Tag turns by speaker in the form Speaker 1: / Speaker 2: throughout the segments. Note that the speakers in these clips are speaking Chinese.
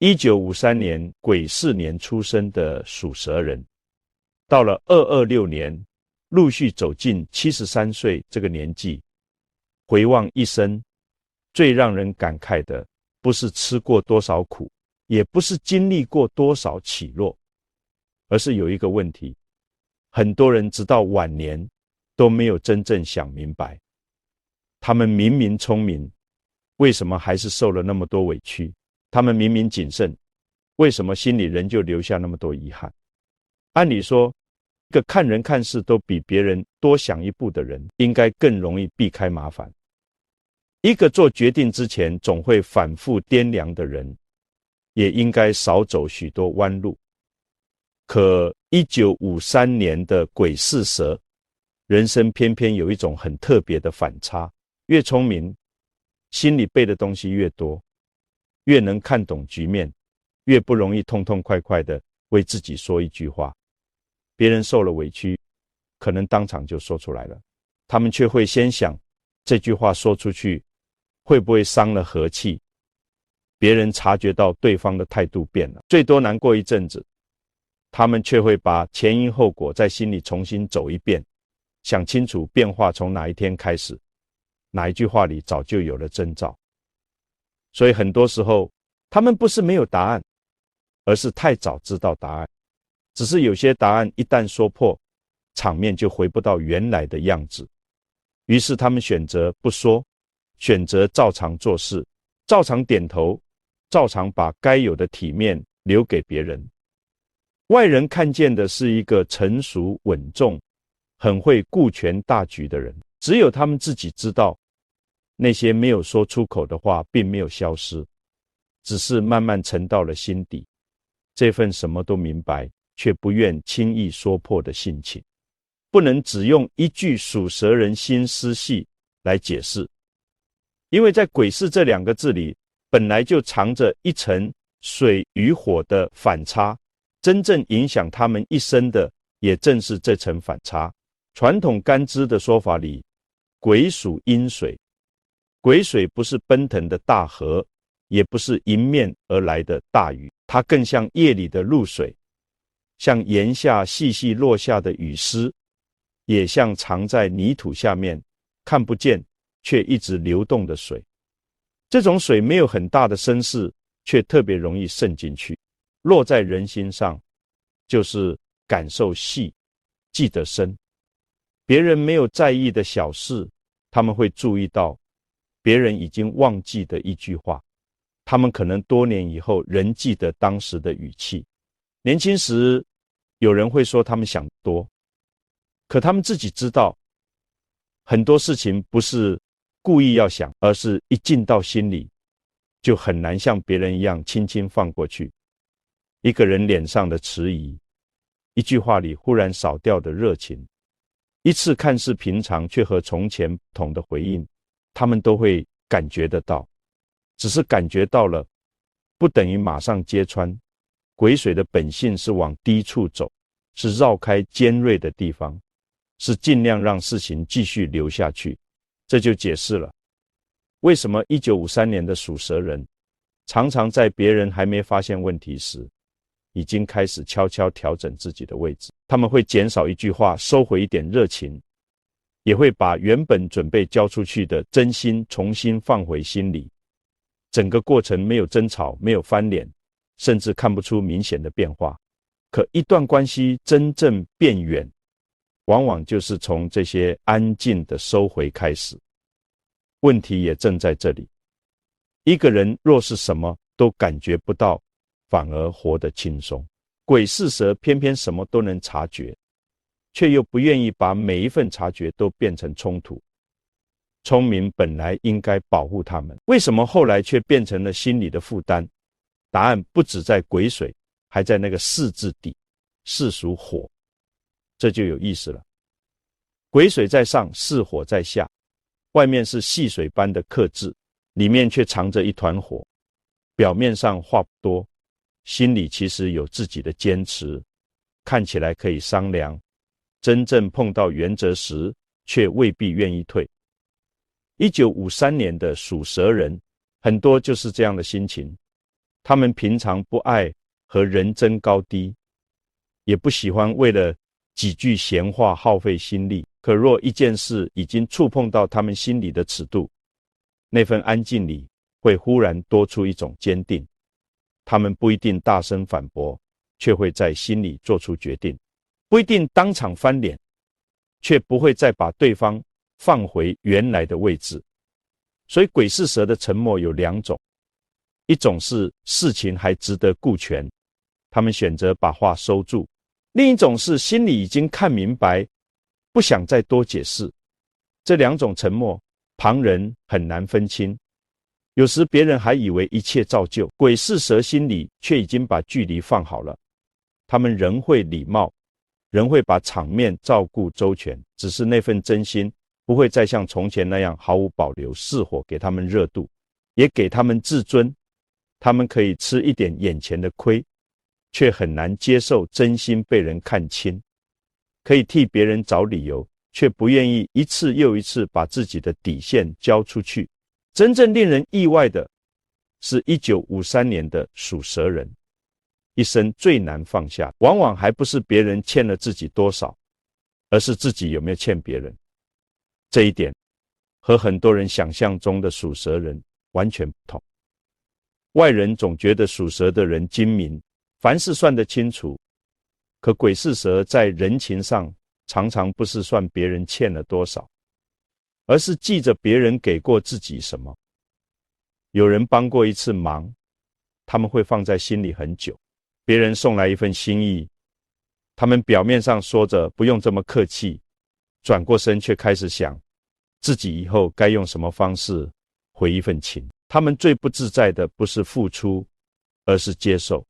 Speaker 1: 1953年癸巳年出生的属蛇人，到了226年，陆续走进73岁这个年纪，回望一生，最让人感慨的，不是吃过多少苦，也不是经历过多少起落，而是有一个问题，很多人直到晚年都没有真正想明白，他们明明聪明，为什么还是受了那么多委屈？他们明明谨慎，为什么心里仍旧留下那么多遗憾？按理说，一个看人看事都比别人多想一步的人，应该更容易避开麻烦。一个做决定之前总会反复掂量的人，也应该少走许多弯路。可1953年的癸巳蛇，人生偏偏有一种很特别的反差，越聪明，心里背的东西越多，越能看懂局面，越不容易痛痛快快的为自己说一句话。别人受了委屈，可能当场就说出来了，他们却会先想这句话说出去会不会伤了和气，别人察觉到对方的态度变了，最多难过一阵子，他们却会把前因后果在心里重新走一遍，想清楚变化从哪一天开始，哪一句话里早就有了征兆。所以很多时候，他们不是没有答案，而是太早知道答案。只是有些答案一旦说破，场面就回不到原来的样子。于是他们选择不说，选择照常做事，照常点头，照常把该有的体面留给别人。外人看见的是一个成熟稳重、很会顾全大局的人，只有他们自己知道，那些没有说出口的话并没有消失，只是慢慢沉到了心底，这份什么都明白却不愿轻易说破的性情。不能只用一句属蛇人心思细来解释，因为在癸巳这2个字里本来就藏着一层水与火的反差，真正影响他们一生的也正是这层反差。传统干支的说法里，癸属阴水，癸水不是奔腾的大河，也不是迎面而来的大雨，它更像夜里的露水，像檐下细细落下的雨丝，也像藏在泥土下面看不见却一直流动的水。这种水没有很大的声势，却特别容易渗进去，落在人心上，就是感受细，记得深。别人没有在意的小事，他们会注意到别人已经忘记的一句话，他们可能多年以后仍记得当时的语气。年轻时有人会说他们想多，可他们自己知道，很多事情不是故意要想，而是一进到心里，就很难像别人一样轻轻放过去。一个人脸上的迟疑，一句话里忽然少掉的热情，一次看似平常却和从前不同的回应，他们都会感觉得到。只是感觉到了，不等于马上揭穿。癸水的本性是往低处走，是绕开尖锐的地方，是尽量让事情继续流下去。这就解释了为什么1953年的属蛇人常常在别人还没发现问题时，已经开始悄悄调整自己的位置。他们会减少一句话，收回一点热情，也会把原本准备交出去的真心重新放回心里。整个过程没有争吵，没有翻脸，甚至看不出明显的变化。可一段关系真正变远，往往就是从这些安静的收回开始。问题也正在这里。一个人若是什么都感觉不到，反而活得轻松。癸巳蛇偏偏什么都能察觉，却又不愿意把每一份察觉都变成冲突。聪明本来应该保护他们，为什么后来却变成了心理的负担？答案不只在癸水，还在那个巳字底，巳属火，这就有意思了。癸水在上，巳火在下，外面是细水般的克制，里面却藏着一团火。表面上话不多，心里其实有自己的坚持，看起来可以商量，真正碰到原则时，却未必愿意退。1953年的属蛇人，很多就是这样的心情。他们平常不爱和人争高低，也不喜欢为了几句闲话耗费心力。可若一件事已经触碰到他们心里的尺度，那份安静里会忽然多出一种坚定。他们不一定大声反驳，却会在心里做出决定；不一定当场翻脸，却不会再把对方放回原来的位置。所以鬼是蛇的沉默有两种，一种是事情还值得顾全，他们选择把话收住；另一种是心里已经看明白，不想再多解释。这两种沉默，旁人很难分清。有时别人还以为一切照旧，鬼是蛇心里却已经把距离放好了。他们仍会礼貌，仍会把场面照顾周全，只是那份真心不会再像从前那样毫无保留，是火给他们热度，也给他们自尊。他们可以吃一点眼前的亏，却很难接受真心被人看清。可以替别人找理由，却不愿意一次又一次把自己的底线交出去。真正令人意外的是1953年的属蛇人，一生最难放下，往往还不是别人欠了自己多少，而是自己有没有欠别人。这一点和很多人想象中的属蛇人完全不同。外人总觉得属蛇的人精明，凡事算得清楚，可鬼是蛇在人情上常常不是算别人欠了多少，而是记着别人给过自己什么。有人帮过一次忙，他们会放在心里很久；别人送来一份心意，他们表面上说着不用这么客气，转过身却开始想自己以后该用什么方式回一份情。他们最不自在的不是付出，而是接受。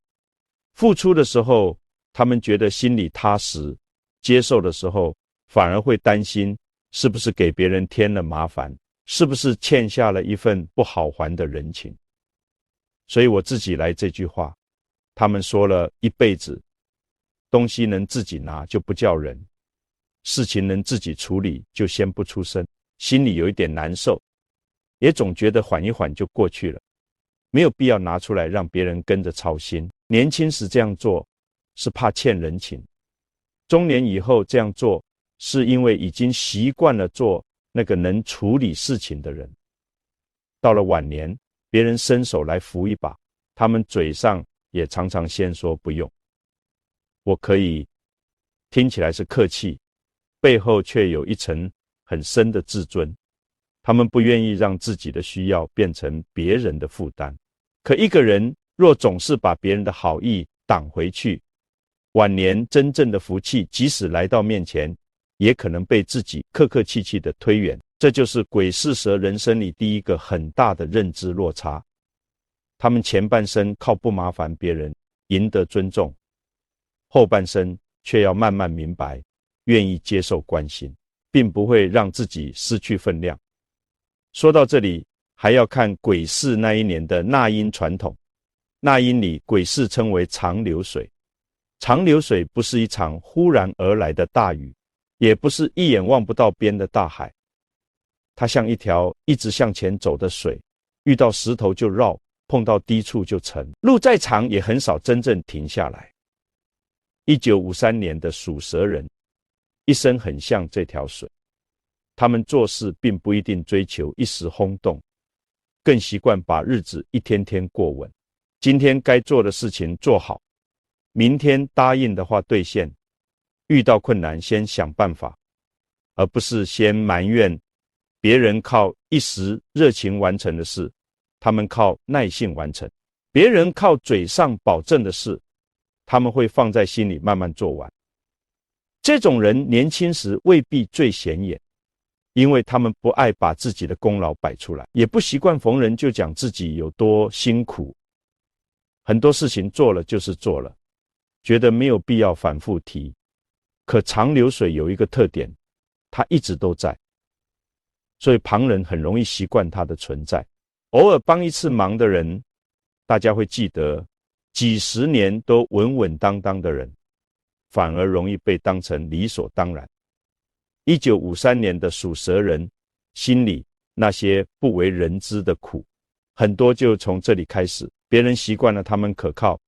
Speaker 1: 付出的时候，他们觉得心里踏实；接受的时候，反而会担心是不是给别人添了麻烦，是不是欠下了一份不好还的人情。所以我自己来这句话，他们说了一辈子，东西能自己拿就不叫人，事情能自己处理就先不出声，心里有一点难受，也总觉得缓一缓就过去了，没有必要拿出来让别人跟着操心。年轻时这样做是怕欠人情，中年以后这样做是因为已经习惯了做那个能处理事情的人。到了晚年，别人伸手来扶一把，他们嘴上也常常先说不用。我可以听起来是客气，背后却有一层很深的自尊。他们不愿意让自己的需要变成别人的负担。可一个人若总是把别人的好意挡回去，晚年真正的福气即使来到面前，也可能被自己客客气气的推远。这就是鬼是蛇人生里第一个很大的认知落差。他们前半生靠不麻烦别人赢得尊重，后半生却要慢慢明白，愿意接受关心，并不会让自己失去分量。说到这里，还要看癸巳那一年的纳音传统。纳音里癸巳称为长流水，长流水不是一场忽然而来的大雨，也不是一眼望不到边的大海，它像一条一直向前走的水，遇到石头就绕，碰到低处就沉，路再长也很少真正停下来。1953年的属蛇人一生很像这条水，他们做事并不一定追求一时轰动，更习惯把日子一天天过稳。今天该做的事情做好，明天答应的话兑现，遇到困难先想办法，而不是先埋怨别人靠一时热情完成的事，他们靠耐性完成；别人靠嘴上保证的事，他们会放在心里慢慢做完。这种人年轻时未必最显眼，因为他们不爱把自己的功劳摆出来，也不习惯逢人就讲自己有多辛苦，很多事情做了就是做了，觉得没有必要反复提。可长流水有一个特点，它一直都在，所以旁人很容易习惯它的存在。偶尔帮一次忙的人，大家会记得；几十年都稳稳当当的人，反而容易被当成理所当然。1953年的属蛇人心里那些不为人知的苦，很多就从这里开始。别人习惯了他们可靠，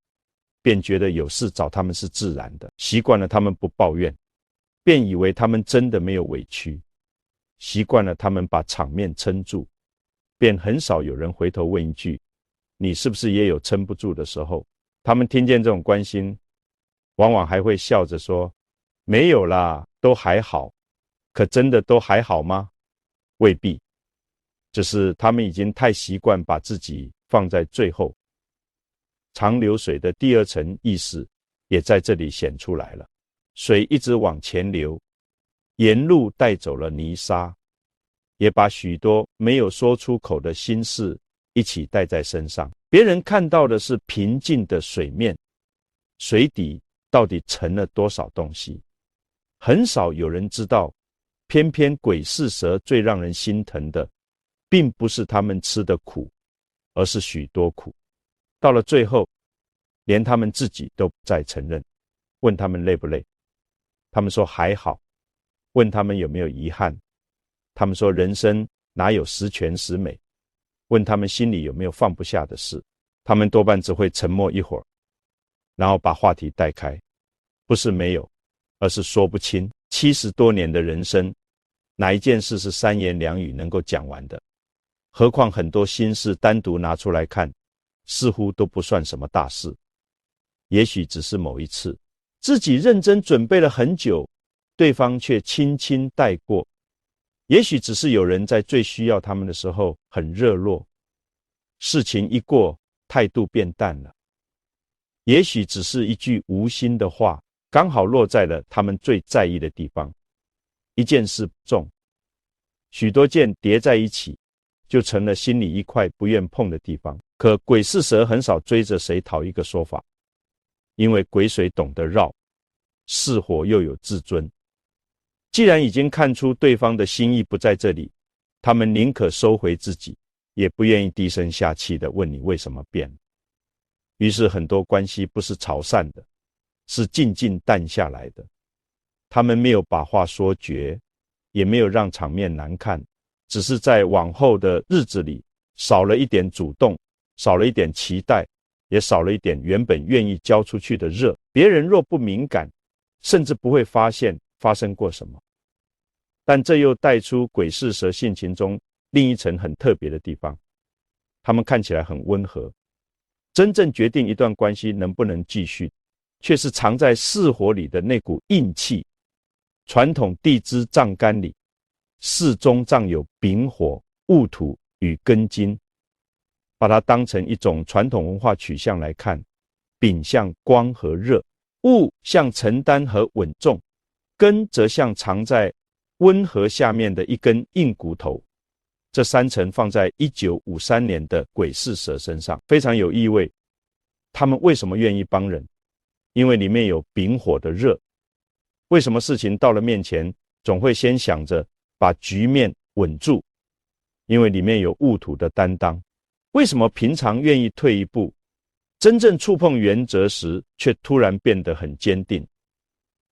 Speaker 1: 便觉得有事找他们是自然的；习惯了他们不抱怨，便以为他们真的没有委屈；习惯了他们把场面撑住，便很少有人回头问一句：你是不是也有撑不住的时候？他们听见这种关心，往往还会笑着说：没有啦，都还好。可真的都还好吗？未必，只是他们已经太习惯把自己放在最后。长流水的第二层意思也在这里显出来了。水一直往前流，沿路带走了泥沙，也把许多没有说出口的心事一起带在身上。别人看到的是平静的水面，水底到底沉了多少东西，很少有人知道。偏偏鬼视蛇最让人心疼的，并不是他们吃的苦，而是许多苦。到了最后，连他们自己都不再承认。问他们累不累，他们说还好。问他们有没有遗憾，他们说人生哪有十全十美。问他们心里有没有放不下的事，他们多半只会沉默一会儿，然后把话题带开。不是没有，而是说不清。70多年的人生，哪一件事是三言两语能够讲完的？何况很多心事单独拿出来看，似乎都不算什么大事。也许只是某一次，自己认真准备了很久，对方却轻轻带过。也许只是有人在最需要他们的时候很热络，事情一过，态度变淡了。也许只是一句无心的话，刚好落在了他们最在意的地方。一件事不重，许多件叠在一起，就成了心里一块不愿碰的地方。可鬼视蛇很少追着谁讨一个说法，因为鬼水懂得绕，是火又有自尊。既然已经看出对方的心意不在这里，他们宁可收回自己，也不愿意低声下气地问你为什么变。于是很多关系不是吵散的，是静静淡下来的。他们没有把话说绝，也没有让场面难看，只是在往后的日子里少了一点主动，少了一点期待，也少了一点原本愿意交出去的热。别人若不敏感，甚至不会发现发生过什么。但这又带出鬼视蛇性情中另一层很特别的地方。他们看起来很温和，真正决定一段关系能不能继续，却是藏在巳火里的那股硬气。传统地支藏干里，巳中藏有丙火、戊土与庚金，把它当成一种传统文化取向来看，丙像光和热，戊像承担和稳重，庚则像藏在温和下面的一根硬骨头。这三层放在1953年的鬼视蛇身上，非常有意味。他们为什么愿意帮人？因为里面有丙火的热。为什么事情到了面前，总会先想着把局面稳住？因为里面有戊土的担当。为什么平常愿意退一步，真正触碰原则时，却突然变得很坚定？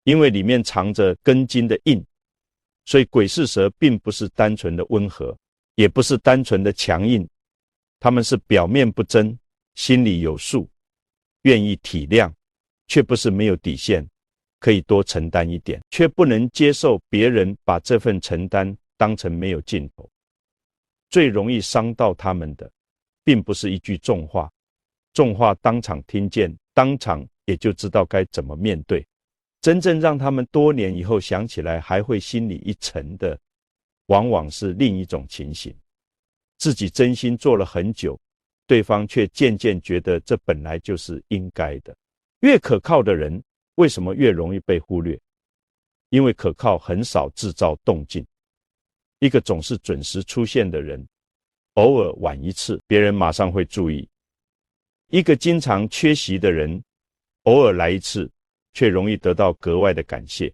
Speaker 1: 因为里面藏着庚金的硬。所以鬼视蛇并不是单纯的温和，也不是单纯的强硬，他们是表面不争，心里有数，愿意体谅，却不是没有底线，可以多承担一点，却不能接受别人把这份承担当成没有尽头。最容易伤到他们的，并不是一句重话，重话当场听见，当场也就知道该怎么面对。真正让他们多年以后想起来还会心里一沉的，往往是另一种情形。自己真心做了很久，对方却渐渐觉得这本来就是应该的。越可靠的人，为什么越容易被忽略？因为可靠很少制造动静。一个总是准时出现的人，偶尔晚一次，别人马上会注意。一个经常缺席的人，偶尔来一次，却容易得到格外的感谢。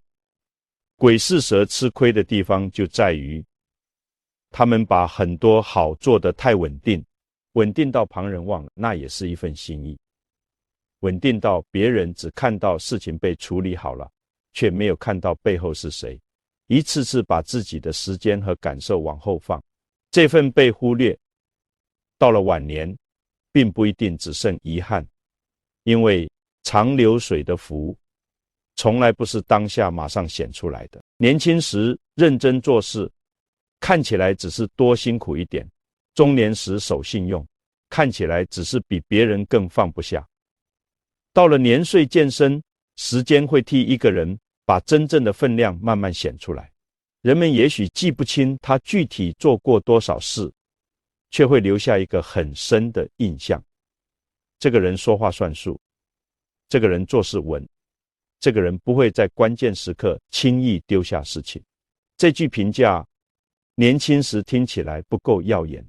Speaker 1: 鬼视蛇吃亏的地方就在于，他们把很多好做得太稳定，稳定到旁人忘了，那也是一份心意。稳定到别人只看到事情被处理好了，却没有看到背后是谁，一次次把自己的时间和感受往后放。这份被忽略，到了晚年，并不一定只剩遗憾，因为长流水的福从来不是当下马上显出来的。年轻时认真做事，看起来只是多辛苦一点；中年时守信用，看起来只是比别人更放不下。到了年岁渐深，时间会替一个人把真正的分量慢慢显出来。人们也许记不清他具体做过多少事，却会留下一个很深的印象。这个人说话算数，这个人做事稳，这个人不会在关键时刻轻易丢下事情。这句评价年轻时听起来不够耀眼，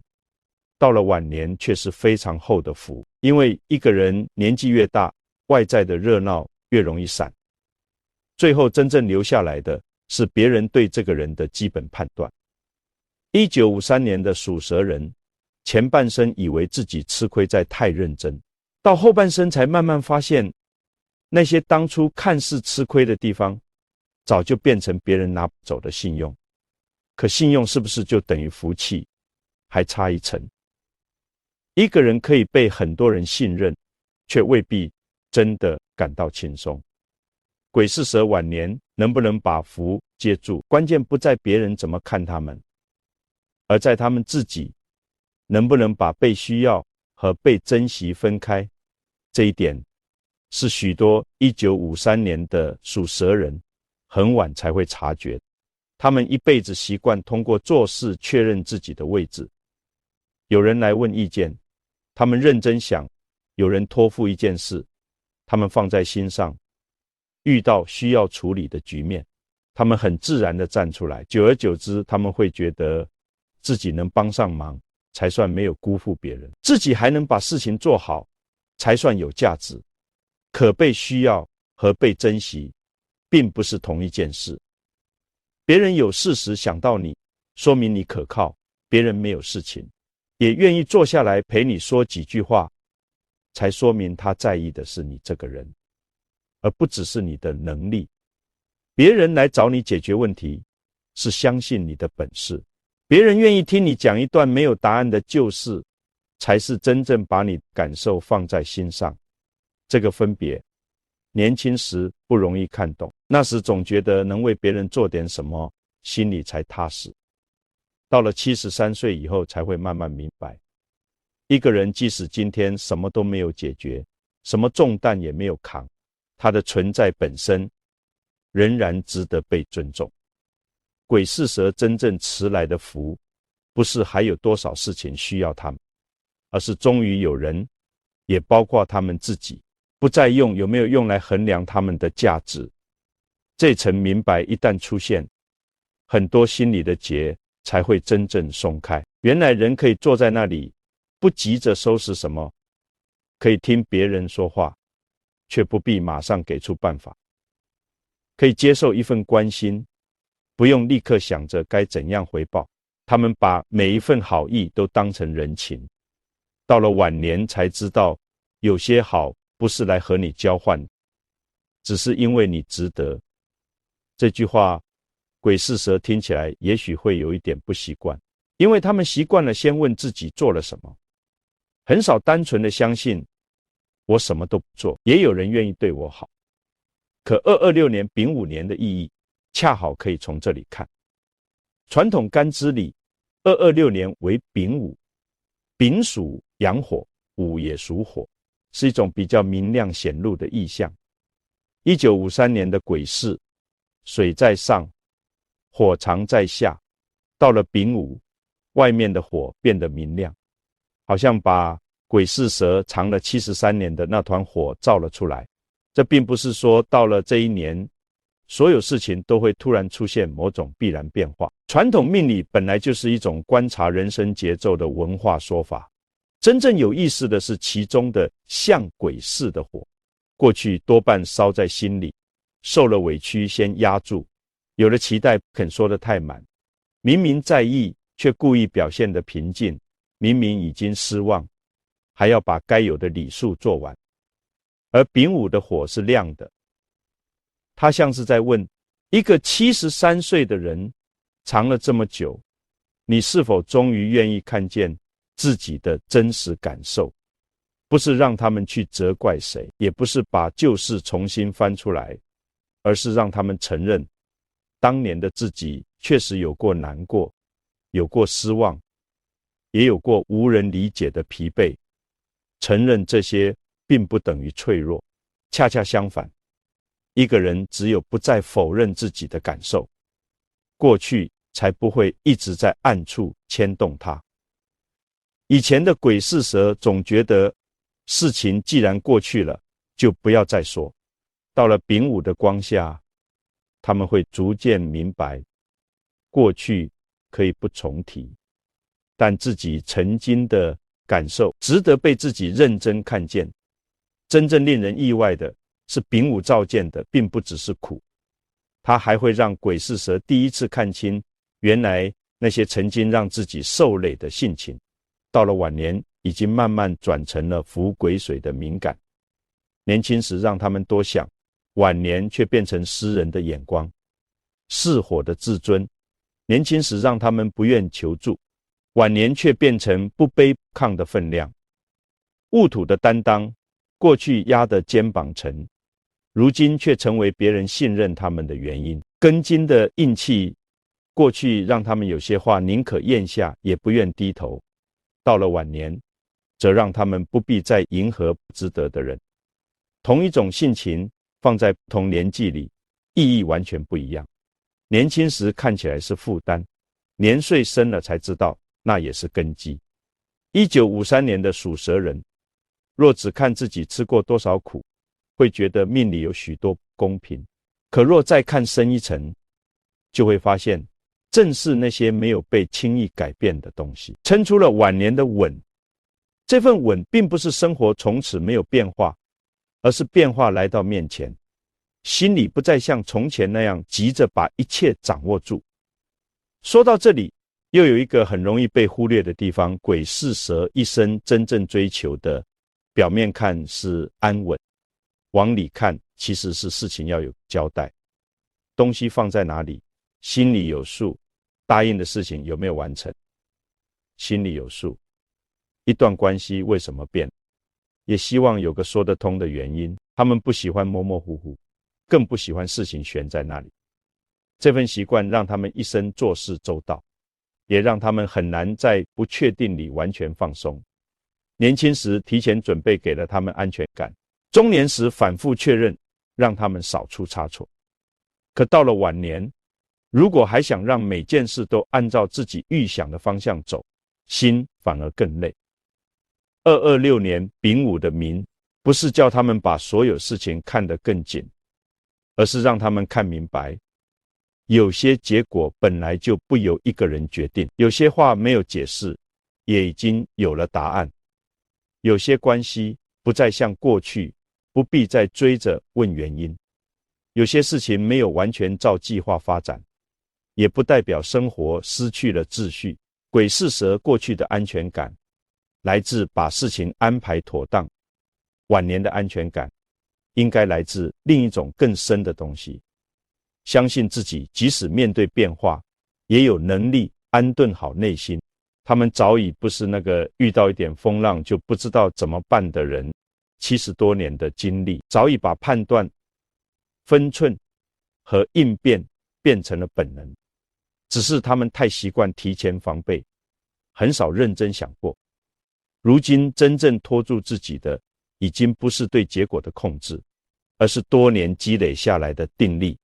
Speaker 1: 到了晚年却是非常厚的福。因为一个人年纪越大，外在的热闹越容易散，最后真正留下来的是别人对这个人的基本判断。1953年的属蛇人，前半生以为自己吃亏在太认真，到后半生才慢慢发现，那些当初看似吃亏的地方，早就变成别人拿不走的信用。可信用是不是就等于福气？还差一层。一个人可以被很多人信任，却未必真的感到轻松。鬼是蛇晚年能不能把福接住，关键不在别人怎么看他们，而在他们自己能不能把被需要和被珍惜分开。这一点是许多1953年的属蛇人很晚才会察觉。他们一辈子习惯通过做事确认自己的位置。有人来问意见，他们认真想；有人托付一件事，他们放在心上。遇到需要处理的局面，他们很自然地站出来。久而久之，他们会觉得自己能帮上忙，才算没有辜负别人；自己还能把事情做好，才算有价值。可被需要和被珍惜，并不是同一件事。别人有事时想到你，说明你可靠；别人没有事情，也愿意坐下来陪你说几句话，才说明他在意的是你这个人，而不只是你的能力。别人来找你解决问题，是相信你的本事；别人愿意听你讲一段没有答案的旧事，才是真正把你感受放在心上。这个分别，年轻时不容易看懂，那时总觉得能为别人做点什么，心里才踏实。到了73岁以后，才会慢慢明白，一个人即使今天什么都没有解决，什么重担也没有扛，他的存在本身仍然值得被尊重。鬼是蛇真正迟来的福，不是还有多少事情需要他们，而是终于有人，也包括他们自己，不再用有没有用来衡量他们的价值。这层明白一旦出现，很多心里的结才会真正松开。原来人可以坐在那里，不急着收拾什么，可以听别人说话，却不必马上给出办法；可以接受一份关心，不用立刻想着该怎样回报。他们把每一份好意都当成人情，到了晚年才知道，有些好不是来和你交换，只是因为你值得。这句话鬼是蛇听起来也许会有一点不习惯，因为他们习惯了先问自己做了什么，很少单纯的相信我什么都不做，也有人愿意对我好。可226年丙午年的意义，恰好可以从这里看。传统干支里226年为丙午，丙属阳火，午也属火，是一种比较明亮显露的意象。1953年的癸巳，水在上，火藏在下，到了丙午，外面的火变得明亮，好像把鬼是蛇藏了73年的那团火照了出来。这并不是说到了这一年，所有事情都会突然出现某种必然变化。传统命理本来就是一种观察人生节奏的文化说法，真正有意思的是其中的像鬼似的火，过去多半烧在心里，受了委屈先压住，有了期待不肯说得太满，明明在意却故意表现得平静，明明已经失望，还要把该有的礼数做完。而丙午的火是亮的，他像是在问一个73岁的人，藏了这么久，你是否终于愿意看见自己的真实感受？不是让他们去责怪谁，也不是把旧事重新翻出来，而是让他们承认当年的自己确实有过难过，有过失望，也有过无人理解的疲惫。承认这些并不等于脆弱，恰恰相反，一个人只有不再否认自己的感受，过去才不会一直在暗处牵动他。以前的鬼是蛇总觉得事情既然过去了，就不要再说。到了丙午的光下，他们会逐渐明白，过去可以不重提，但自己曾经的感受值得被自己认真看见。真正令人意外的是，丙午照见的并不只是苦，他还会让鬼是蛇第一次看清原来那些曾经让自己受累的性情，到了晚年已经慢慢转成了伏鬼水的敏感。年轻时让他们多想，晚年却变成诗人的眼光。嗜火的自尊，年轻时让他们不愿求助，晚年却变成不卑不亢的分量。戊土的担当，过去压得肩膀沉，如今却成为别人信任他们的原因。庚金的硬气，过去让他们有些话宁可咽下也不愿低头，到了晚年则让他们不必再迎合不值得的人。同一种性情放在不同年纪里，意义完全不一样。年轻时看起来是负担，年岁深了才知道那也是根基。1953年的属蛇人，若只看自己吃过多少苦，会觉得命里有许多不公平。可若再看深一层，就会发现正是那些没有被轻易改变的东西，撑出了晚年的稳。这份稳并不是生活从此没有变化，而是变化来到面前，心里不再像从前那样急着把一切掌握住。说到这里，又有一个很容易被忽略的地方，鬼是蛇一生真正追求的，表面看是安稳，往里看其实是事情要有交代，东西放在哪里，心里有数，答应的事情有没有完成，心里有数。一段关系为什么变，也希望有个说得通的原因。他们不喜欢模模糊糊，更不喜欢事情悬在那里。这份习惯让他们一生做事周到，也让他们很难在不确定里完全放松。年轻时提前准备给了他们安全感，中年时反复确认，让他们少出差错。可到了晚年，如果还想让每件事都按照自己预想的方向走，心反而更累。226年丙午的冥，不是叫他们把所有事情看得更紧，而是让他们看明白，有些结果本来就不由一个人决定，有些话没有解释，也已经有了答案。有些关系不再像过去，不必再追着问原因。有些事情没有完全照计划发展，也不代表生活失去了秩序。鬼是蛇过去的安全感，来自把事情安排妥当，晚年的安全感应该来自另一种更深的东西，相信自己即使面对变化，也有能力安顿好内心。他们早已不是那个遇到一点风浪就不知道怎么办的人，70多年的经历早已把判断、分寸和应变变成了本能，只是他们太习惯提前防备，很少认真想过。如今真正拖住自己的，已经不是对结果的控制，而是多年积累下来的定力。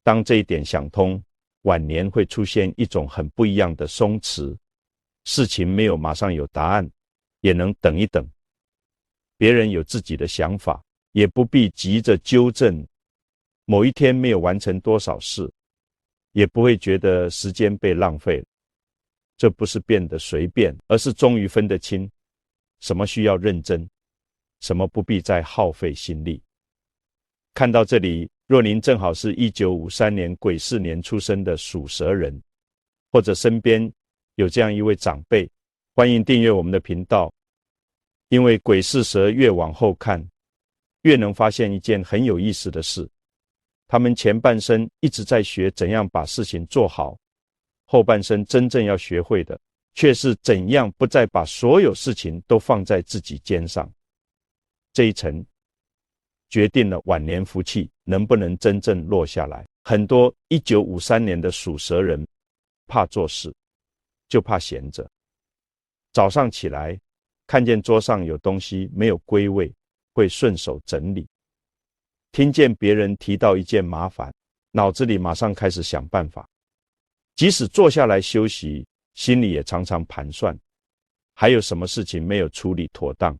Speaker 1: 当这一点想通，晚年会出现一种很不一样的松弛，事情没有马上有答案，也能等一等。别人有自己的想法，也不必急着纠正某一天没有完成多少事，也不会觉得时间被浪费了。这不是变得随便，而是终于分得清什么需要认真，什么不必再耗费心力。看到这里，若您正好是1953年癸巳年出生的属蛇人，或者身边有这样一位长辈，欢迎订阅我们的频道。因为癸巳蛇越往后看，越能发现一件很有意思的事，他们前半生一直在学怎样把事情做好，后半生真正要学会的却是怎样不再把所有事情都放在自己肩上。这一层决定了晚年福气能不能真正落下来。很多1953年的属蛇人怕做事，就怕闲着。早上起来看见桌上有东西没有归位，会顺手整理。听见别人提到一件麻烦，脑子里马上开始想办法。即使坐下来休息，心里也常常盘算，还有什么事情没有处理妥当。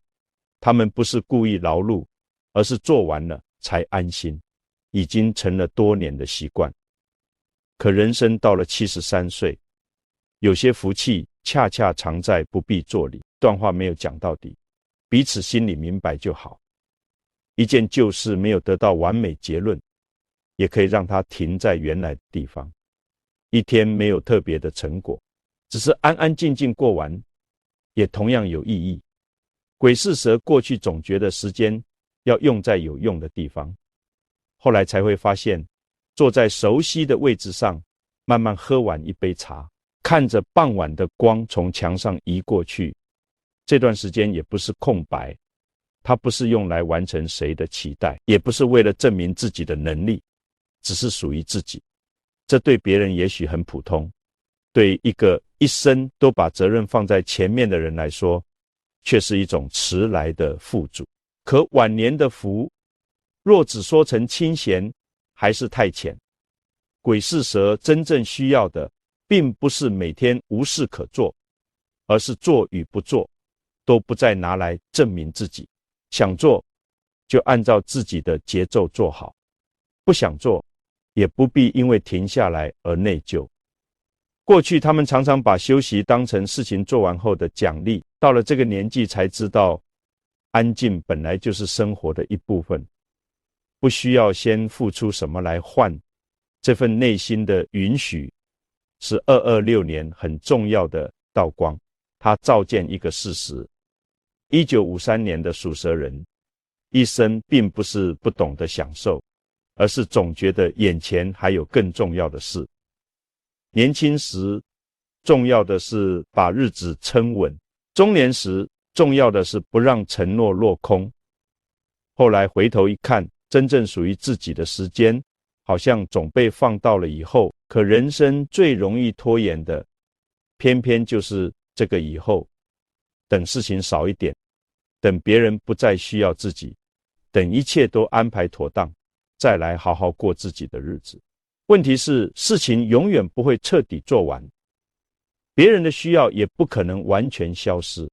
Speaker 1: 他们不是故意劳碌，而是做完了才安心，已经成了多年的习惯。可人生到了73岁，有些福气恰恰藏在不必做里。段话没有讲到底，彼此心里明白就好。一件旧事没有得到完美结论，也可以让它停在原来的地方。一天没有特别的成果，只是安安静静过完，也同样有意义。鬼是蛇过去总觉得时间要用在有用的地方，后来才会发现，坐在熟悉的位置上，慢慢喝完一杯茶，看着傍晚的光从墙上移过去，这段时间也不是空白，它不是用来完成谁的期待，也不是为了证明自己的能力，只是属于自己。这对别人也许很普通，对一个一生都把责任放在前面的人来说，却是一种迟来的富足。可晚年的福，若只说成清闲，还是太浅。鬼是蛇真正需要的，并不是每天无事可做，而是做与不做都不再拿来证明自己。想做就按照自己的节奏做好，不想做也不必因为停下来而内疚。过去他们常常把休息当成事情做完后的奖励，到了这个年纪才知道，安静本来就是生活的一部分，不需要先付出什么来换。这份内心的允许是226年很重要的道光，它照见一个事实：1953年的属蛇人一生并不是不懂得享受，而是总觉得眼前还有更重要的事。年轻时重要的是把日子撑稳，中年时重要的是不让承诺落空。后来回头一看，真正属于自己的时间好像总被放到了以后。可人生最容易拖延的，偏偏就是这个以后。等事情少一点，等别人不再需要自己，等一切都安排妥当，再来好好过自己的日子。问题是，事情永远不会彻底做完，别人的需要也不可能完全消失。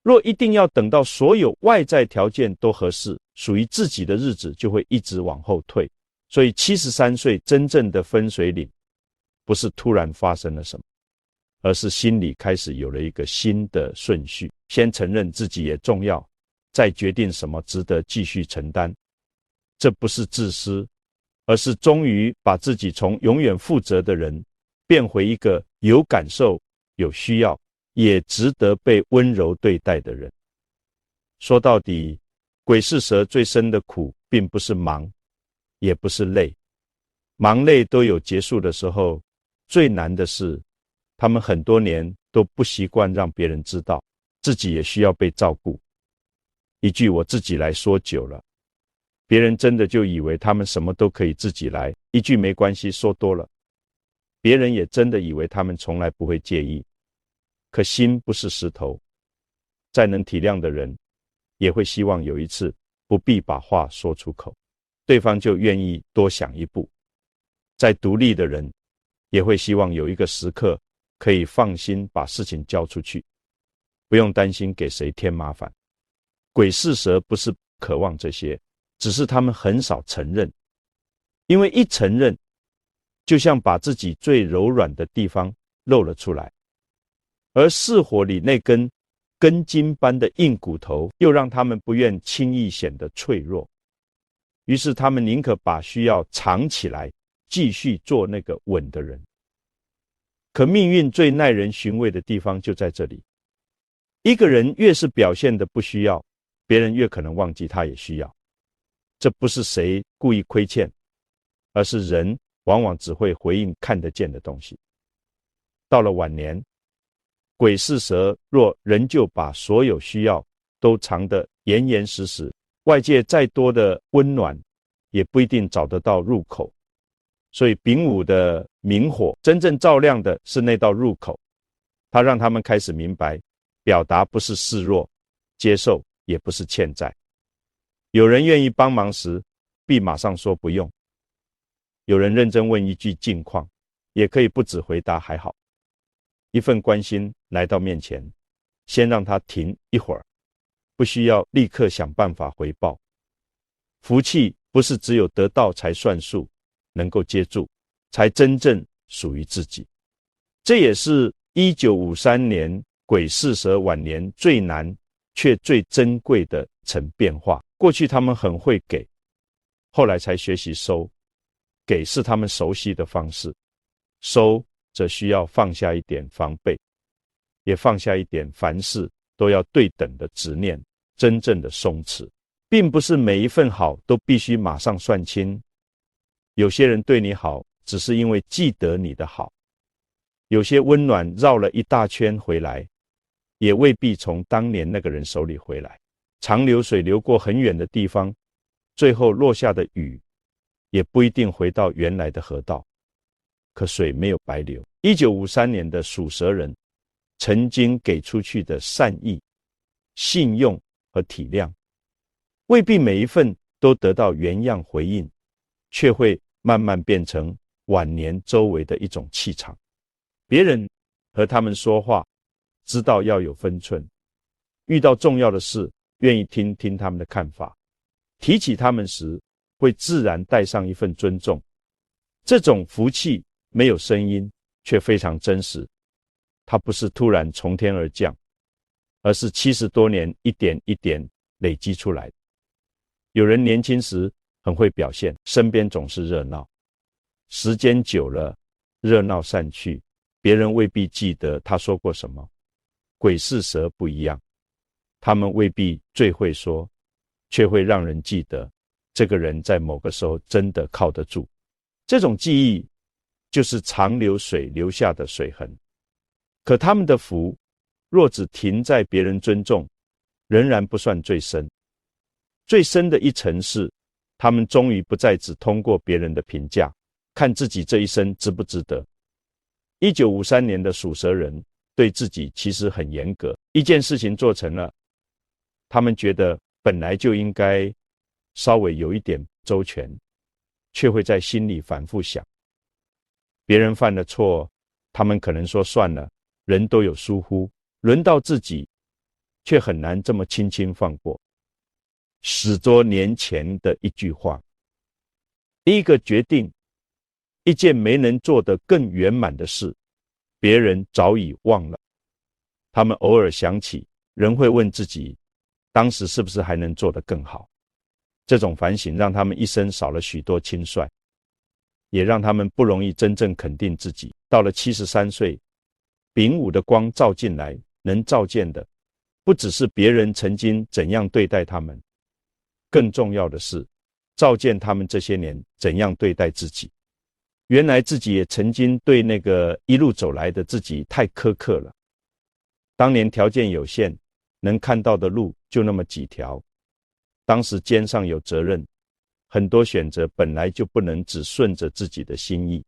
Speaker 1: 若一定要等到所有外在条件都合适，属于自己的日子就会一直往后退。所以73岁真正的分水岭，不是突然发生了什么，而是心里开始有了一个新的顺序。先承认自己也重要，再决定什么值得继续承担。这不是自私，而是终于把自己从永远负责的人，变回一个有感受、有需要，也值得被温柔对待的人。说到底，鬼是蛇最深的苦，并不是忙，也不是累。忙累都有结束的时候，最难的是，他们很多年都不习惯让别人知道，自己也需要被照顾。一句我自己来说久了，别人真的就以为他们什么都可以自己来。一句没关系说多了，别人也真的以为他们从来不会介意。可心不是石头，再能体谅的人，也会希望有一次不必把话说出口，对方就愿意多想一步。再独立的人，也会希望有一个时刻可以放心把事情交出去，不用担心给谁添麻烦。鬼是蛇不是渴望这些，只是他们很少承认。因为一承认，就像把自己最柔软的地方露了出来，而巳火里那根根筋般的硬骨头，又让他们不愿轻易显得脆弱。于是他们宁可把需要藏起来，继续做那个稳的人。可命运最耐人寻味的地方就在这里，一个人越是表现的不需要，别人越可能忘记他也需要。这不是谁故意亏欠，而是人往往只会回应看得见的东西。到了晚年，鬼是蛇若仍旧把所有需要都藏得严严实实，外界再多的温暖也不一定找得到入口。所以丙午的明火真正照亮的是那道入口，它让他们开始明白，表达不是示弱，接受也不是欠债。有人愿意帮忙时，必马上说不用；有人认真问一句近况，也可以不只回答还好。一份关心来到面前，先让他停一会儿，不需要立刻想办法回报。福气不是只有得到才算数，能够接住，才真正属于自己。这也是1953年癸巳蛇晚年最难却最珍贵的层变化。过去他们很会给，后来才学习收。给是他们熟悉的方式，收则需要放下一点防备，也放下一点凡事都要对等的执念，真正的松弛。并不是每一份好都必须马上算清，有些人对你好，只是因为记得你的好；有些温暖绕了一大圈回来，也未必从当年那个人手里回来。长流水流过很远的地方，最后落下的雨也不一定回到原来的河道，可水没有白流。1953年的属蛇人曾经给出去的善意、信用和体谅，未必每一份都得到原样回应，却会慢慢变成晚年周围的一种气场。别人和他们说话，知道要有分寸，遇到重要的事，愿意听听他们的看法，提起他们时，会自然带上一份尊重。这种福气没有声音，却非常真实。它不是突然从天而降，而是70多年一点一点累积出来的。有人年轻时很会表现，身边总是热闹，时间久了，热闹散去，别人未必记得他说过什么。鬼是蛇不一样，他们未必最会说，却会让人记得这个人在某个时候真的靠得住。这种记忆就是长流水留下的水痕。可他们的福若只停在别人尊重，仍然不算最深。最深的一层是，他们终于不再只通过别人的评价，看自己这一生值不值得。1953年的属蛇人对自己其实很严格，一件事情做成了，他们觉得本来就应该稍微有一点周全，却会在心里反复想。别人犯了错，他们可能说算了，人都有疏忽，轮到自己，却很难这么轻轻放过。10多年前的一句话，第一个决定一件没能做得更圆满的事，别人早已忘了。他们偶尔想起，仍会问自己，当时是不是还能做得更好？这种反省让他们一生少了许多轻率，也让他们不容易真正肯定自己。到了73岁，丙午的光照进来，能照见的不只是别人曾经怎样对待他们，更重要的是照见他们这些年怎样对待自己。原来自己也曾经对那个一路走来的自己太苛刻了。当年条件有限，能看到的路就那么几条，当时肩上有责任，很多选择本来就不能只顺着自己的心意。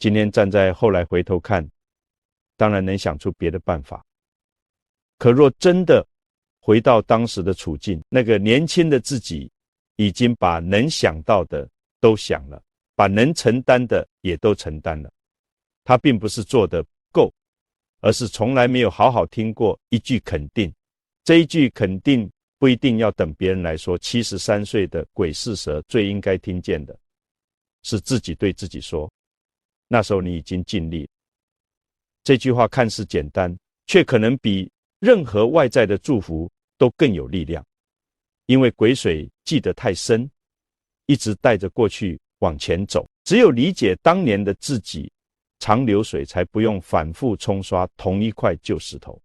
Speaker 1: 今天站在后来回头看，当然能想出别的办法。可若真的回到当时的处境，那个年轻的自己已经把能想到的都想了，把能承担的也都承担了。他并不是做得够，而是从来没有好好听过一句肯定。这一句肯定不一定要等别人来说，73岁的鬼是蛇最应该听见的是自己对自己说，那时候你已经尽力了。这句话看似简单，却可能比任何外在的祝福都更有力量。因为癸水记得太深，一直带着过去往前走，只有理解当年的自己，长流水才不用反复冲刷同一块旧石头。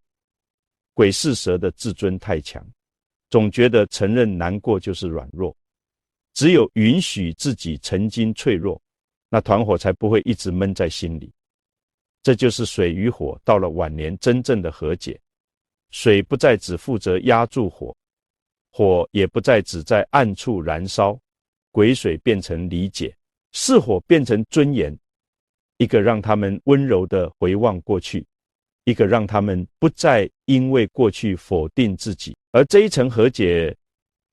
Speaker 1: 鬼是蛇的自尊太强，总觉得承认难过就是软弱，只有允许自己曾经脆弱，那团火才不会一直闷在心里。这就是水与火到了晚年真正的和解。水不再只负责压住火，火也不再只在暗处燃烧，癸水变成理解，巳火变成尊严，一个让他们温柔地回望过去，一个让他们不再因为过去否定自己。而这一层和解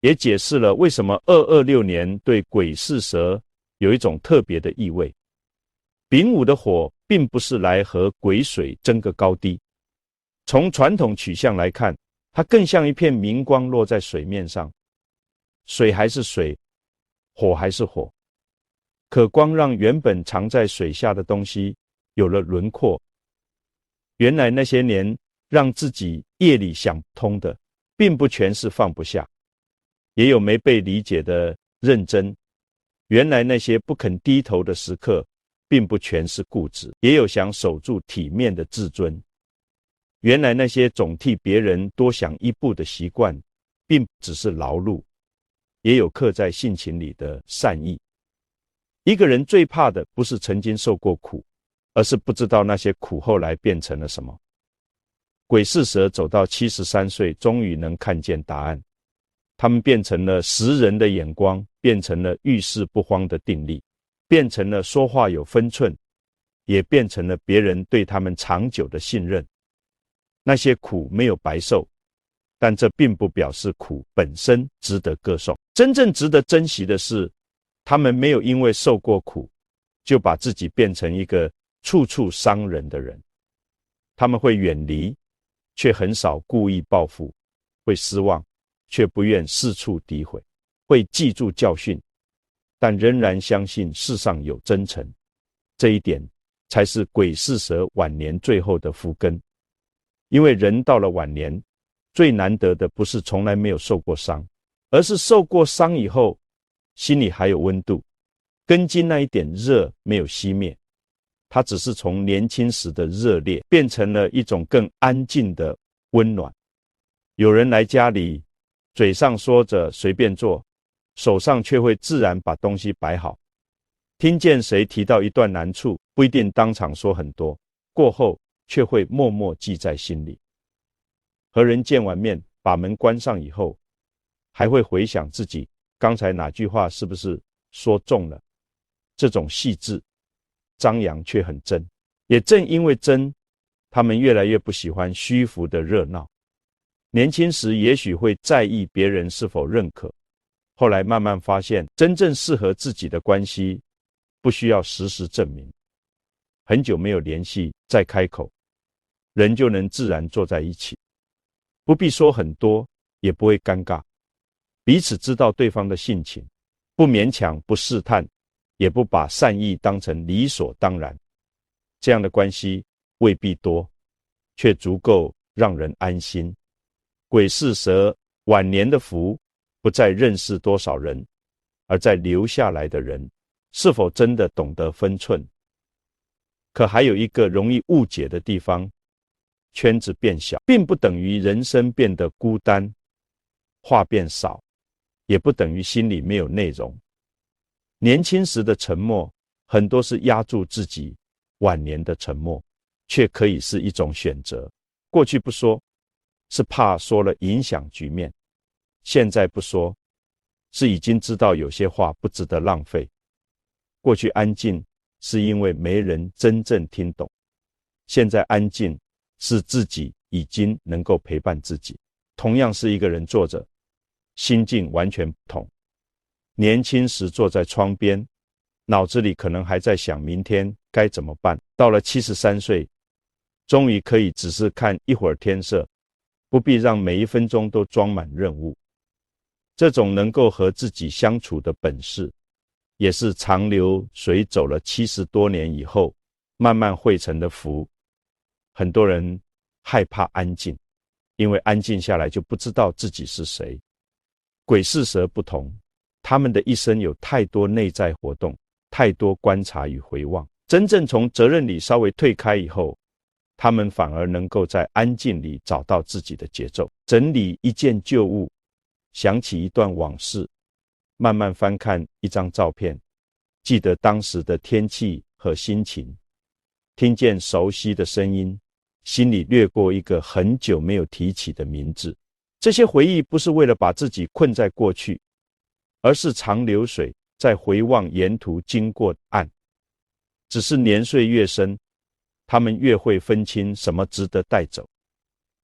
Speaker 1: 也解释了为什么226年对癸巳蛇有一种特别的意味。丙午的火并不是来和癸水争个高低，从传统取向来看，它更像一片明光落在水面上，水还是水，火还是火，可光让原本藏在水下的东西有了轮廓。原来那些年让自己夜里想不通的，并不全是放不下，也有没被理解的认真。原来那些不肯低头的时刻，并不全是固执，也有想守住体面的自尊。原来那些总替别人多想一步的习惯，并不只是劳碌，也有刻在性情里的善意。一个人最怕的不是曾经受过苦，而是不知道那些苦后来变成了什么。癸巳蛇走到73岁，终于能看见答案。他们变成了识人的眼光，变成了遇事不慌的定力，变成了说话有分寸，也变成了别人对他们长久的信任。那些苦没有白受，但这并不表示苦本身值得歌颂。真正值得珍惜的是，他们没有因为受过苦，就把自己变成一个处处伤人的人。他们会远离，却很少故意报复；会失望，却不愿四处诋毁；会记住教训，但仍然相信世上有真诚。这一点才是癸巳蛇晚年最后的福根。因为人到了晚年，最难得的不是从来没有受过伤，而是受过伤以后，心里还有温度，根基那一点热没有熄灭，它只是从年轻时的热烈变成了一种更安静的温暖。有人来家里，嘴上说着随便坐，手上却会自然把东西摆好。听见谁提到一段难处，不一定当场说很多，过后却会默默记在心里。和人见完面，把门关上以后，还会回想自己刚才哪句话是不是说中了。这种细致张扬却很真，也正因为真，他们越来越不喜欢虚浮的热闹。年轻时也许会在意别人是否认可，后来慢慢发现，真正适合自己的关系不需要时时证明。很久没有联系，再开口，人就能自然坐在一起，不必说很多，也不会尴尬。彼此知道对方的性情，不勉强，不试探，也不把善意当成理所当然。这样的关系未必多，却足够让人安心。癸巳蛇晚年的福，不在认识多少人，而在留下来的人是否真的懂得分寸。可还有一个容易误解的地方，圈子变小，并不等于人生变得孤单，话变少，也不等于心里没有内容。年轻时的沉默，很多是压住自己，晚年的沉默，却可以是一种选择。过去不说，是怕说了影响局面；现在不说，是已经知道有些话不值得浪费。过去安静，是因为没人真正听懂；现在安静，是自己已经能够陪伴自己。同样是一个人坐着，心境完全不同。年轻时坐在窗边，脑子里可能还在想明天该怎么办。到了73岁，终于可以只是看一会儿天色，不必让每一分钟都装满任务。这种能够和自己相处的本事，也是长流水走了70多年以后慢慢汇成的福。很多人害怕安静，因为安静下来就不知道自己是谁。癸巳蛇不同，他们的一生有太多内在活动，太多观察与回望。真正从责任里稍微退开以后，他们反而能够在安静里找到自己的节奏，整理一件旧物，想起一段往事，慢慢翻看一张照片，记得当时的天气和心情，听见熟悉的声音，心里掠过一个很久没有提起的名字。这些回忆不是为了把自己困在过去，而是长流水在回望沿途经过岸。只是年岁越深，他们越会分清什么值得带走，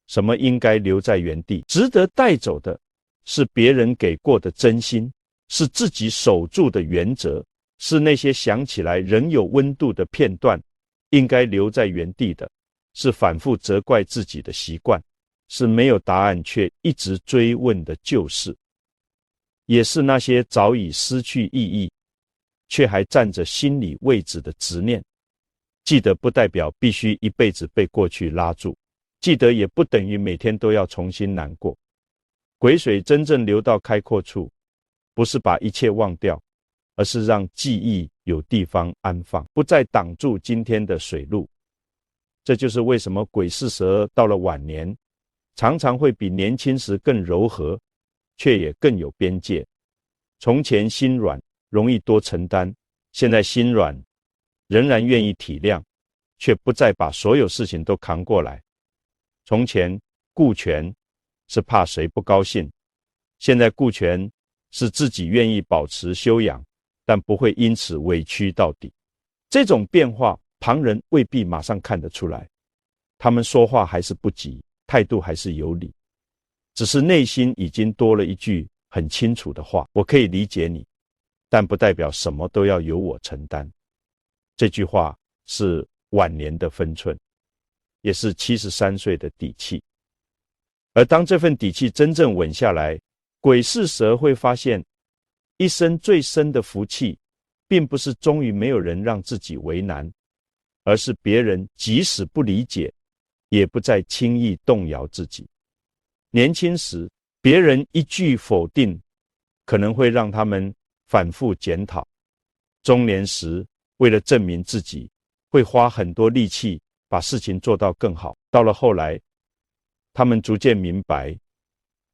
Speaker 1: 什么应该留在原地。值得带走的是别人给过的真心，是自己守住的原则，是那些想起来仍有温度的片段。应该留在原地的是反复责怪自己的习惯，是没有答案却一直追问的旧事，也是那些早已失去意义却还占着心理位置的执念。记得不代表必须一辈子被过去拉住，记得也不等于每天都要重新难过。癸水真正流到开阔处，不是把一切忘掉，而是让记忆有地方安放，不再挡住今天的水路。这就是为什么癸巳蛇到了晚年，常常会比年轻时更柔和，却也更有边界。从前心软，容易多承担，现在心软，仍然愿意体谅，却不再把所有事情都扛过来。从前顾全是怕谁不高兴，现在顾全是自己愿意保持修养，但不会因此委屈到底。这种变化，旁人未必马上看得出来，他们说话还是不急，态度还是有理，只是内心已经多了一句很清楚的话：我可以理解你，但不代表什么都要由我承担。这句话是晚年的分寸，也是73岁的底气。而当这份底气真正稳下来，癸巳蛇会发现，一生最深的福气，并不是终于没有人让自己为难，而是别人即使不理解，也不再轻易动摇自己。年轻时，别人一句否定，可能会让他们反复检讨；中年时，为了证明自己，会花很多力气把事情做到更好。到了后来，他们逐渐明白，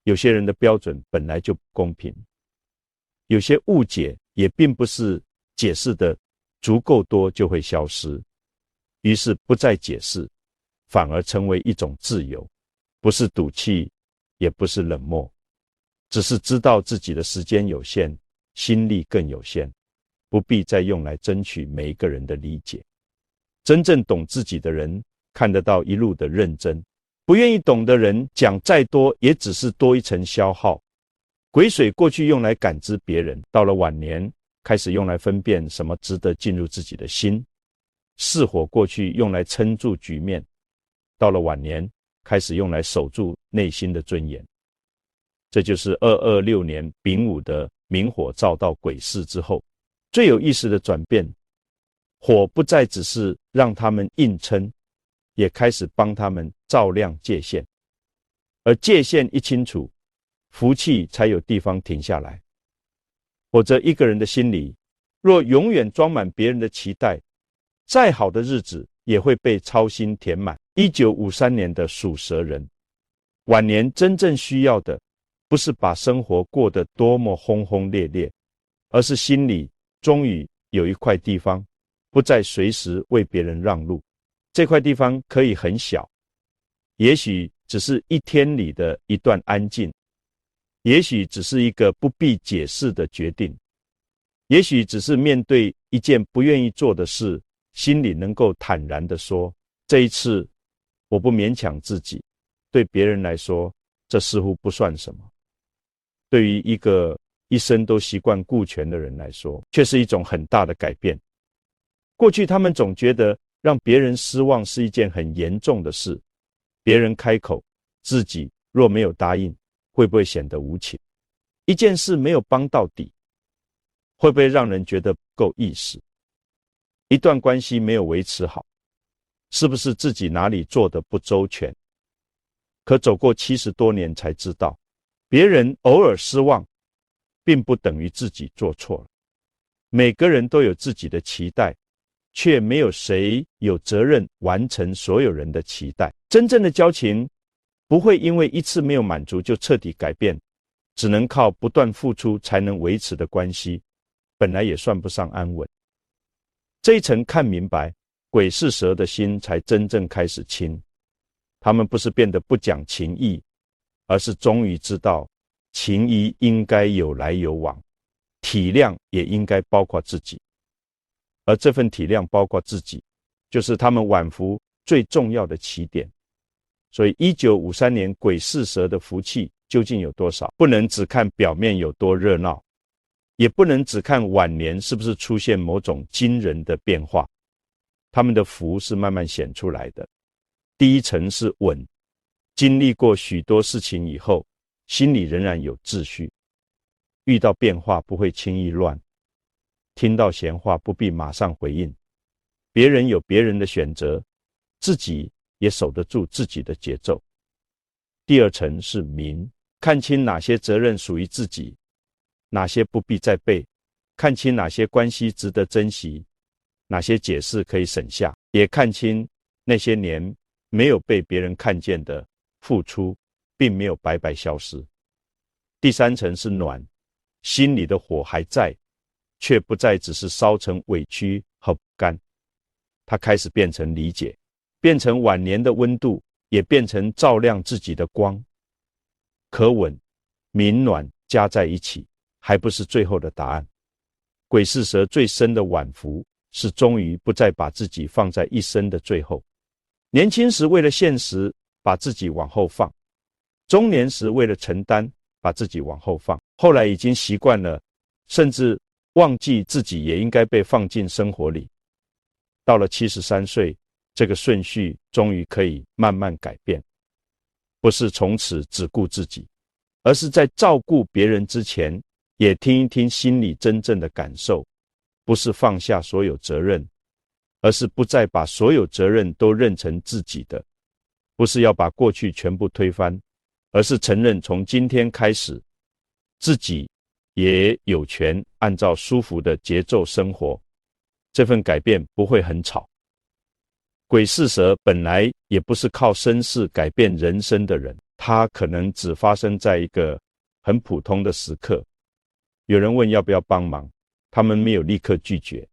Speaker 1: 有些人的标准本来就不公平，有些误解也并不是解释的足够多就会消失，于是不再解释，反而成为一种自由，不是赌气，也不是冷漠，只是知道自己的时间有限，心力更有限，不必再用来争取每一个人的理解。真正懂自己的人，看得到一路的认真，不愿意懂的人，讲再多也只是多一层消耗。癸水过去用来感知别人，到了晚年开始用来分辨什么值得进入自己的心。巳火过去用来撑住局面，到了晚年开始用来守住内心的尊严。这就是226年丙午的明火照到癸巳之后最有意思的转变。火不再只是让他们硬撑，也开始帮他们照亮界限，而界限一清楚，福气才有地方停下来。否则一个人的心里若永远装满别人的期待，再好的日子也会被操心填满。1953年的属蛇人，晚年真正需要的不是把生活过得多么轰轰烈烈，而是心里终于有一块地方不再随时为别人让路。这块地方可以很小，也许只是一天里的一段安静，也许只是一个不必解释的决定，也许只是面对一件不愿意做的事，心里能够坦然地说，这一次我不勉强自己。对别人来说，这似乎不算什么，对于一个一生都习惯顾全的人来说，却是一种很大的改变。过去他们总觉得让别人失望是一件很严重的事，别人开口，自己若没有答应，会不会显得无情？一件事没有帮到底，会不会让人觉得不够意思？一段关系没有维持好，是不是自己哪里做得不周全？可走过70多年才知道，别人偶尔失望，并不等于自己做错了。每个人都有自己的期待，却没有谁有责任完成所有人的期待。真正的交情不会因为一次没有满足就彻底改变，只能靠不断付出才能维持的关系，本来也算不上安稳。这一层看明白，鬼是蛇的心才真正开始清。他们不是变得不讲情义，而是终于知道情谊应该有来有往，体谅也应该包括自己。而这份体谅包括自己，就是他们挽福最重要的起点。所以1953年鬼是蛇的福气究竟有多少，不能只看表面有多热闹，也不能只看晚年是不是出现某种惊人的变化。他们的福是慢慢显出来的。第一层是稳，经历过许多事情以后，心里仍然有秩序，遇到变化不会轻易乱，听到闲话不必马上回应，别人有别人的选择，自己也守得住自己的节奏。第二层是明，看清哪些责任属于自己，哪些不必再背，看清哪些关系值得珍惜，哪些解释可以省下，也看清那些年没有被别人看见的付出并没有白白消失。第三层是暖，心里的火还在，却不再只是烧成委屈和不甘，它开始变成理解，变成晚年的温度，也变成照亮自己的光。可稳明暖加在一起，还不是最后的答案。鬼是蛇最深的晚福，是终于不再把自己放在一生的最后。年轻时为了现实把自己往后放，中年时为了承担把自己往后放，后来已经习惯了，甚至忘记自己也应该被放进生活里。到了73岁，这个顺序终于可以慢慢改变，不是从此只顾自己，而是在照顾别人之前，也听一听心里真正的感受，不是放下所有责任，而是不再把所有责任都认成自己的，不是要把过去全部推翻，而是承认从今天开始，自己也有权按照舒服的节奏生活。这份改变不会很吵。鬼是蛇本来也不是靠身世改变人生的人，他可能只发生在一个很普通的时刻。有人问要不要帮忙，他们没有立刻拒绝。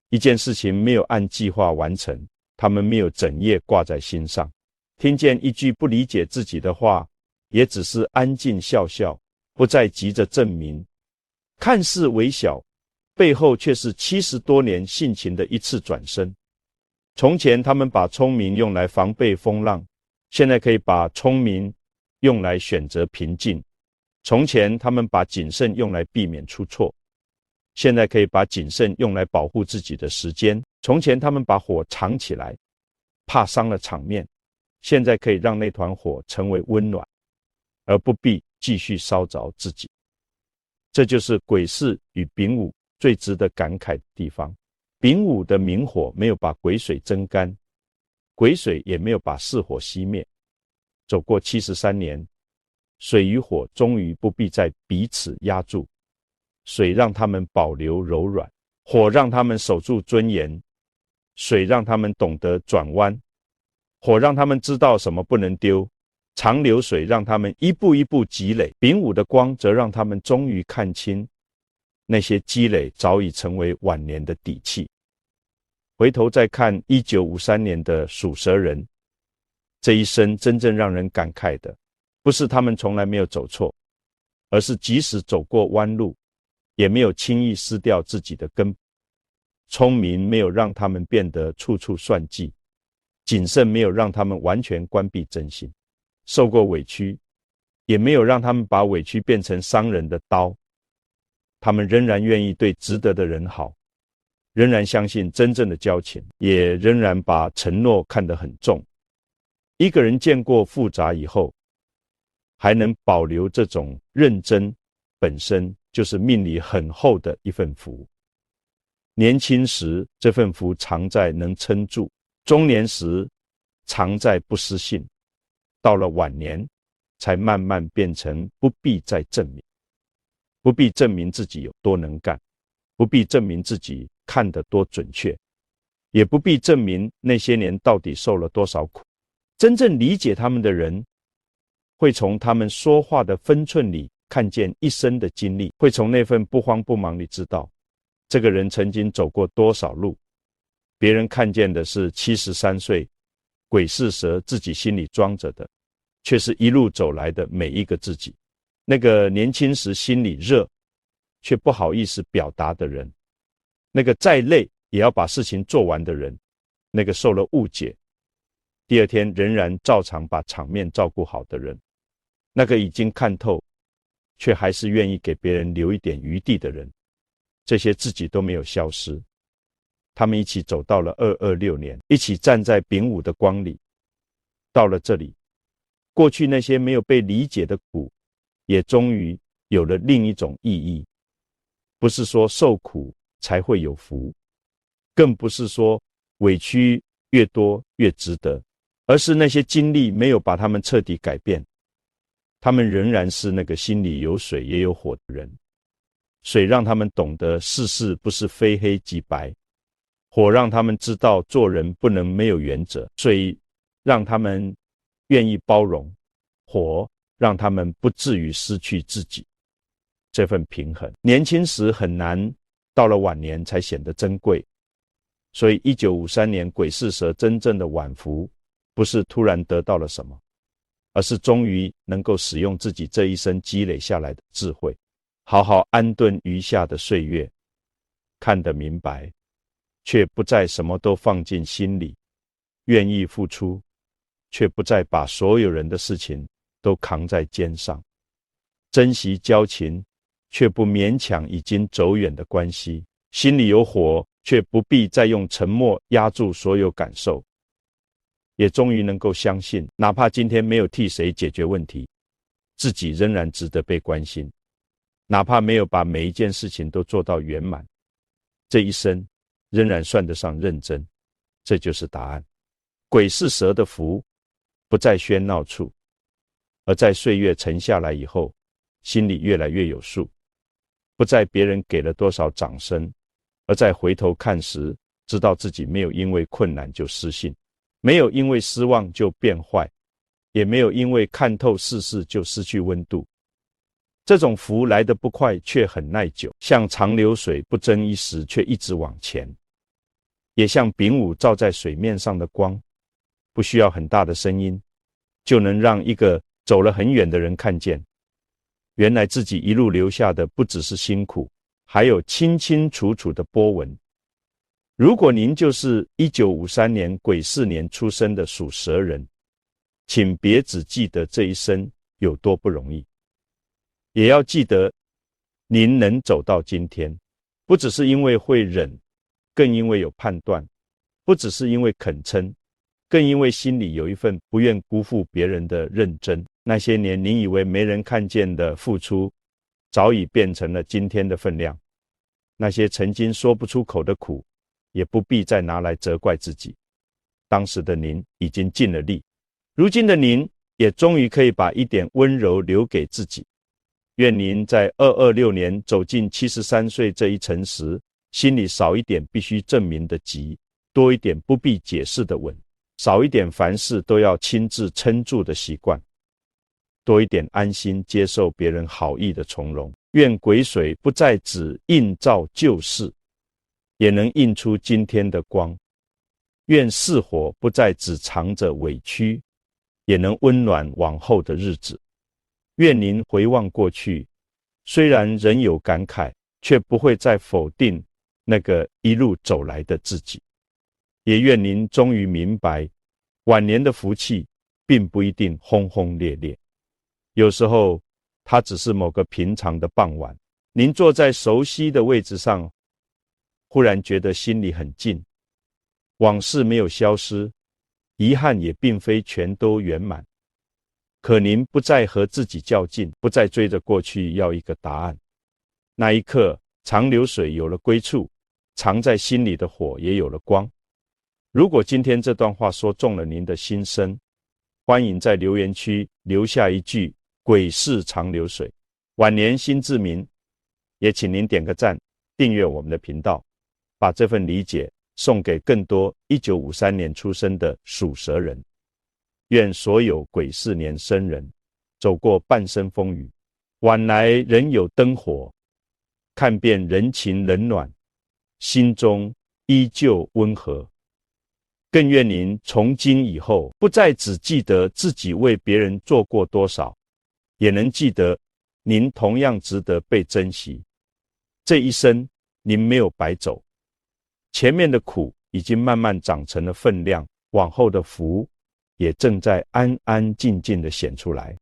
Speaker 1: 一件事情没有按计划完成，他们没有整夜挂在心上。听见一句不理解自己的话，也只是安静笑笑，不再急着证明。看似微小，背后却是70多年性情的一次转身。从前他们把聪明用来防备风浪，现在可以把聪明用来选择平静。从前他们把谨慎用来避免出错，现在可以把谨慎用来保护自己的时间。从前他们把火藏起来，怕伤了场面，现在可以让那团火成为温暖，而不必继续烧着自己。这就是鬼巳与丙午最值得感慨的地方。丙午的明火没有把癸水蒸干，癸水也没有把巳火熄灭。走过73年，水与火终于不必再彼此压住，水让他们保留柔软，火让他们守住尊严，水让他们懂得转弯，火让他们知道什么不能丢，长流水让他们一步一步积累，丙午的光则让他们终于看清，那些积累早已成为晚年的底气。回头再看1953年的属蛇人，这一生真正让人感慨的，不是他们从来没有走错，而是即使走过弯路，也没有轻易失掉自己的根。聪明没有让他们变得处处算计，谨慎没有让他们完全关闭真心，受过委屈，也没有让他们把委屈变成伤人的刀。他们仍然愿意对值得的人好，仍然相信真正的交情，也仍然把承诺看得很重。一个人见过复杂以后，还能保留这种认真，本身就是命里很厚的一份福。年轻时这份福藏在能撑住，中年时藏在不失信，到了晚年才慢慢变成不必再证明，不必证明自己有多能干，不必证明自己看得多准确，也不必证明那些年到底受了多少苦。真正理解他们的人，会从他们说话的分寸里看见一生的经历，会从那份不慌不忙里知道这个人曾经走过多少路，别人看见的是73岁鬼是蛇自己心里装着的，却是一路走来的每一个自己。那个年轻时心里热却不好意思表达的人，那个再累也要把事情做完的人，那个受了误解第二天仍然照常把场面照顾好的人，那个已经看透却还是愿意给别人留一点余地的人，这些自己都没有消失。他们一起走到了226年，一起站在丙午的光里。到了这里，过去那些没有被理解的苦，也终于有了另一种意义。不是说受苦才会有福，更不是说委屈越多越值得，而是那些经历没有把他们彻底改变，他们仍然是那个心里有水也有火的人。水让他们懂得世事不是非黑即白，火让他们知道做人不能没有原则，水让他们愿意包容，火让他们不至于失去自己。这份平衡，年轻时很难，到了晚年才显得珍贵。所以1953年鬼是蛇真正的晚福，不是突然得到了什么，而是终于能够使用自己这一生积累下来的智慧，好好安顿余下的岁月，看得明白，却不再什么都放进心里，愿意付出，却不再把所有人的事情都扛在肩上，珍惜交情，却不勉强已经走远的关系，心里有火，却不必再用沉默压住所有感受，也终于能够相信，哪怕今天没有替谁解决问题，自己仍然值得被关心，哪怕没有把每一件事情都做到圆满，这一生仍然算得上认真。这就是答案。鬼是蛇的福，不在喧闹处，而在岁月沉下来以后，心里越来越有数，不在别人给了多少掌声，而在回头看时，知道自己没有因为困难就失信，没有因为失望就变坏，也没有因为看透世事就失去温度。这种福来得不快，却很耐久，像长流水不争一时，却一直往前，也像丙午照在水面上的光，不需要很大的声音，就能让一个走了很远的人看见，原来自己一路留下的不只是辛苦，还有清清楚楚的波纹。如果您就是1953年癸巳年出生的属蛇人，请别只记得这一生有多不容易，也要记得您能走到今天，不只是因为会忍，更因为有判断；不只是因为肯撑，更因为心里有一份不愿辜负别人的认真。那些年您以为没人看见的付出，早已变成了今天的分量。那些曾经说不出口的苦，也不必再拿来责怪自己。当时的您已经尽了力，如今的您也终于可以把一点温柔留给自己。愿您在226年走进73岁这一层时，心里少一点必须证明的急，多一点不必解释的稳，少一点凡事都要亲自撑住的习惯，多一点安心接受别人好意的从容。愿癸水不再只映照旧事，也能映出今天的光。愿巳火不再只藏着委屈，也能温暖往后的日子。愿您回望过去，虽然仍有感慨，却不会再否定那个一路走来的自己。也愿您终于明白，晚年的福气并不一定轰轰烈烈，有时候它只是某个平常的傍晚，您坐在熟悉的位置上，忽然觉得心里很静，往事没有消失，遗憾也并非全都圆满，可您不再和自己较劲，不再追着过去要一个答案。那一刻，长流水有了归处，藏在心里的火也有了光。如果今天这段话说中了您的心声，欢迎在留言区留下一句癸巳长流水，晚年心自明。也请您点个赞，订阅我们的频道，把这份理解送给更多1953年出生的属蛇人。愿所有癸巳年生人走过半生风雨，晚来仍有灯火，看遍人情冷暖，心中依旧温和。更愿您从今以后，不再只记得自己为别人做过多少，也能记得您同样值得被珍惜。这一生您没有白走，前面的苦已经慢慢长成了分量，往后的福也正在安安静静地显出来。